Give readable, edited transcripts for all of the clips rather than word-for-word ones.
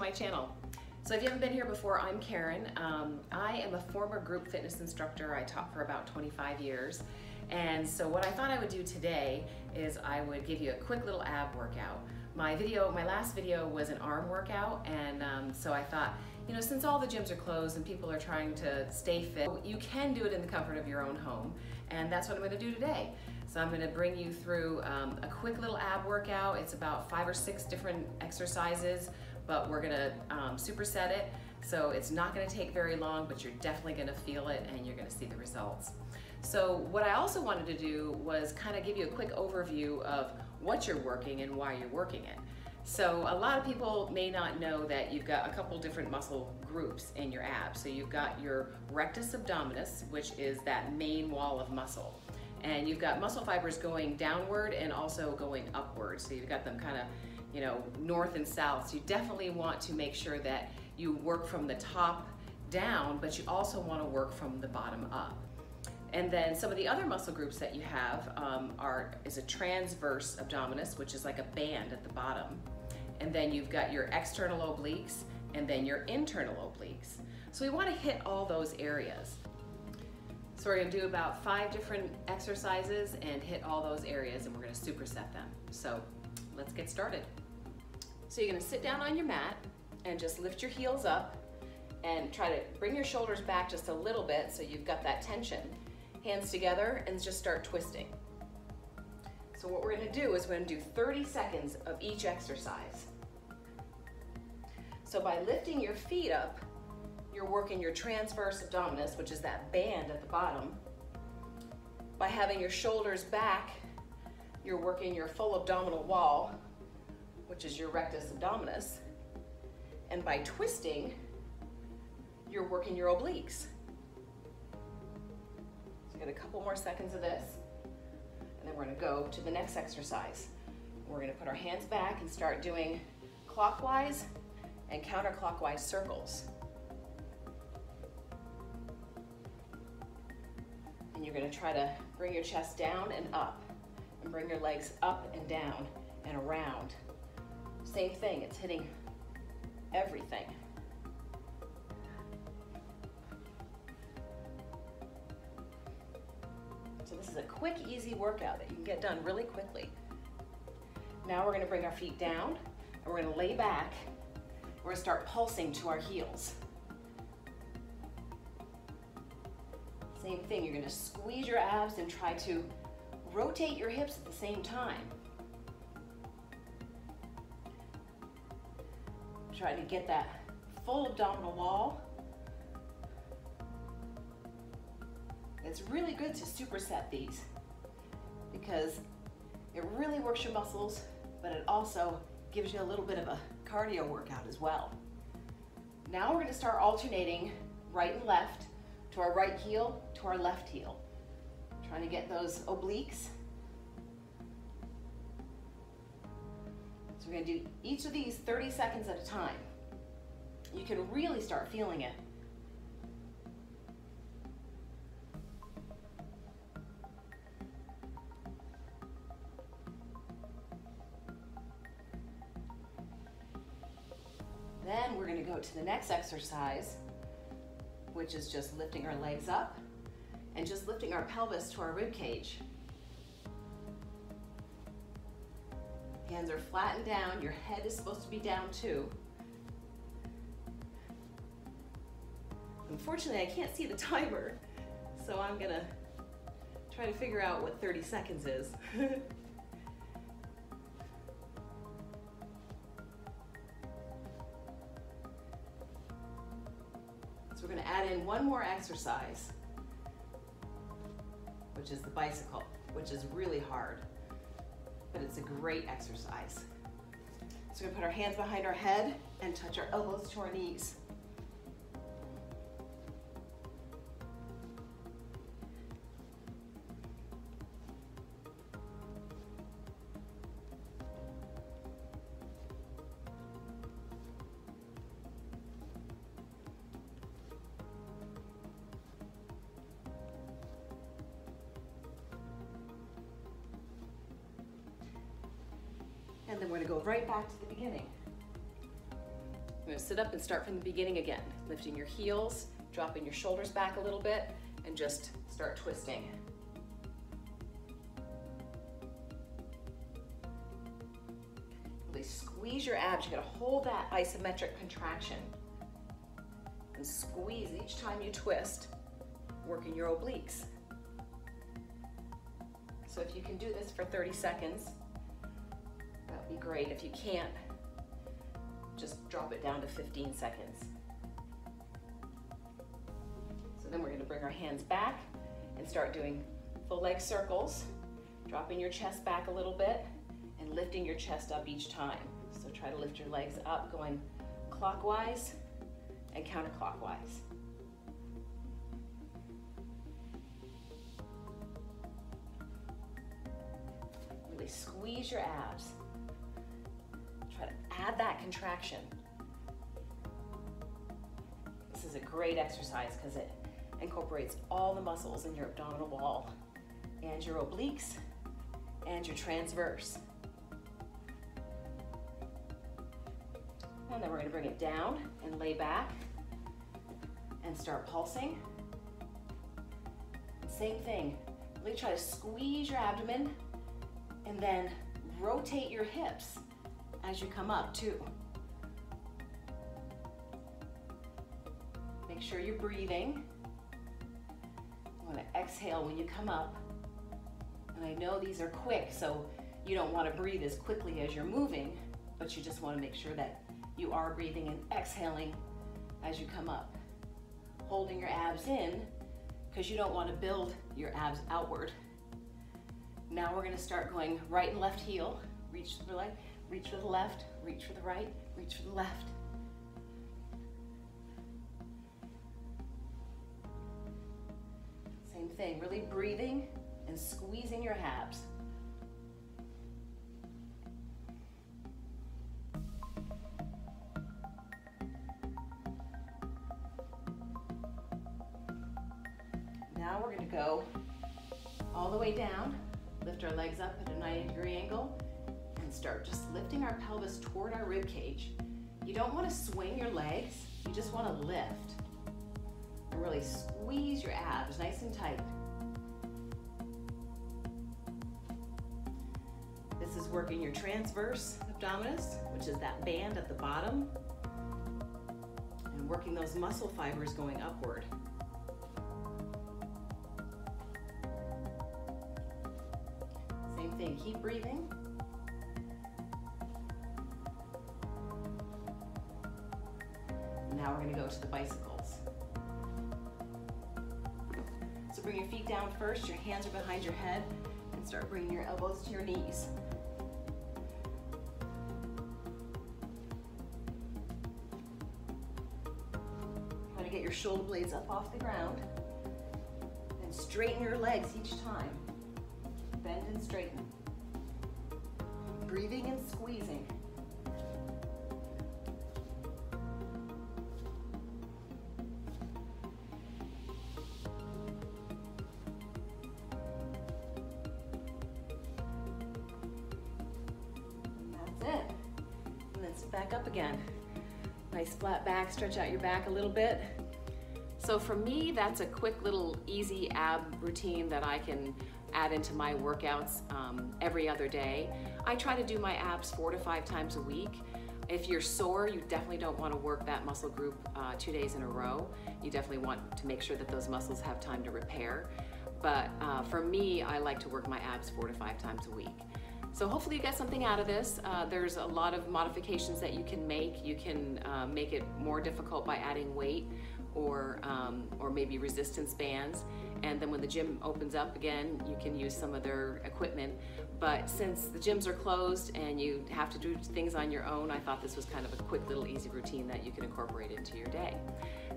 my channel. So if you haven't been here before, I'm Karyn. I am a former group fitness instructor. I taught for about 25 years. And so what I thought I would do today is I would give you a quick little ab workout. My last video was an arm workout, and so I thought, you know, since all the gyms are closed and people are trying to stay fit, you can do it in the comfort of your own home, and that's what I'm going to do today. So I'm going to bring you through a quick little ab workout. It's about 5 or 6 different exercises, but we're going to superset it. So it's not going to take very long, but you're definitely going to feel it and you're going to see the results. So what I also wanted to do was kind of give you a quick overview of what you're working and why you're working it. So a lot of people may not know that you've got a couple different muscle groups in your abs. So you've got your rectus abdominis, which is that main wall of muscle. And you've got muscle fibers going downward and also going upward. So you've got them kind of, you know, north and south. So you definitely want to make sure that you work from the top down, but you also want to work from the bottom up. And then some of the other muscle groups that you have is a transverse abdominis, which is like a band at the bottom. And then you've got your external obliques and then your internal obliques. So we want to hit all those areas. So we're going to do about 5 different exercises and hit all those areas, and we're going to superset them. So let's get started. So you're going to sit down on your mat and just lift your heels up and try to bring your shoulders back just a little bit so you've got that tension. Hands together and just start twisting. So what we're going to do is we're going to do 30 seconds of each exercise. So by lifting your feet up, you're working your transverse abdominis, which is that band at the bottom. By having your shoulders back, you're working your full abdominal wall, which is your rectus abdominis. And by twisting, you're working your obliques. So get a couple more seconds of this, and then we're going to go to the next exercise. We're going to put our hands back and start doing clockwise and counterclockwise circles. And you're going to try to bring your chest down and up, and bring your legs up and down and around. Same thing, it's hitting everything. So this is a quick, easy workout that you can get done really quickly. Now we're going to bring our feet down, and we're going to lay back. We're going to start pulsing to our heels. Same thing, you're going to squeeze your abs and try to rotate your hips at the same time. Try to get that full abdominal wall. It's really good to superset these because it really works your muscles, but it also gives you a little bit of a cardio workout as well. Now we're going to start alternating right and left, to our right heel, to our left heel. Trying to get those obliques. So we're going to do each of these 30 seconds at a time. You can really start feeling it. Then we're going to go to the next exercise, which is just lifting our legs up and just lifting our pelvis to our rib cage. Hands are flattened down, your head is supposed to be down too. Unfortunately, I can't see the timer, so I'm gonna try to figure out what 30 seconds is. So we're going to add in one more exercise, which is the bicycle, which is really hard, but it's a great exercise. So we're going to put our hands behind our head and touch our elbows to our knees. And then we're going to go right back to the beginning. We're gonna sit up and start from the beginning again, lifting your heels, dropping your shoulders back a little bit, and just start twisting. Really squeeze your abs. You gotta hold that isometric contraction and squeeze each time you twist, working your obliques. So if you can do this for 30 seconds, that would be great. If you can't, just drop it down to 15 seconds. So then we're gonna bring our hands back and start doing full leg circles, dropping your chest back a little bit and lifting your chest up each time. So try to lift your legs up, going clockwise and counterclockwise. Really squeeze your abs. Try to add that contraction. This is a great exercise because it incorporates all the muscles in your abdominal wall and your obliques and your transverse. And then we're going to bring it down and lay back and start pulsing. And same thing, really try to squeeze your abdomen and then rotate your hips as you come up too. Make sure you're breathing. You want to exhale when you come up. And I know these are quick, so you don't want to breathe as quickly as you're moving, but you just want to make sure that you are breathing and exhaling as you come up. Holding your abs in because you don't want to build your abs outward. Now we're going to start going right and left heel. Reach to the right, reach for the left, reach for the right, reach for the left. Same thing, really breathing and squeezing your abs. Now we're going to go all the way down, lift our legs up at a 90-degree angle, and start just lifting our pelvis toward our rib cage. You don't want to swing your legs, you just want to lift. And really squeeze your abs nice and tight. This is working your transverse abdominis, which is that band at the bottom, and working those muscle fibers going upward. Same thing, keep breathing. Now we're going to go to the bicycles. So bring your feet down first, your hands are behind your head, and start bringing your elbows to your knees. Try to get your shoulder blades up off the ground, and straighten your legs each time. Bend and straighten. Breathing and squeezing. Back up again. Nice flat back, stretch out your back a little bit. So for me, that's a quick little easy ab routine that I can add into my workouts every other day. I try to do my abs 4 to 5 times a week. If you're sore, you definitely don't want to work that muscle group 2 days in a row. You definitely want to make sure that those muscles have time to repair. But for me, I like to work my abs 4 to 5 times a week. So hopefully you get something out of this. There's a lot of modifications that you can make. You can make it more difficult by adding weight or maybe resistance bands. And then when the gym opens up again, you can use some of their equipment. But since the gyms are closed and you have to do things on your own, I thought this was kind of a quick little easy routine that you can incorporate into your day.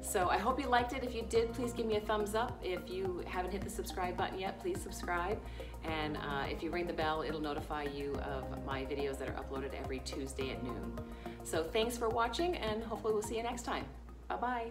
So I hope you liked it. If you did, please give me a thumbs up. If you haven't hit the subscribe button yet, please subscribe. And if you ring the bell, it'll notify you of my videos that are uploaded every Tuesday at noon. So thanks for watching, and hopefully we'll see you next time. Bye-bye.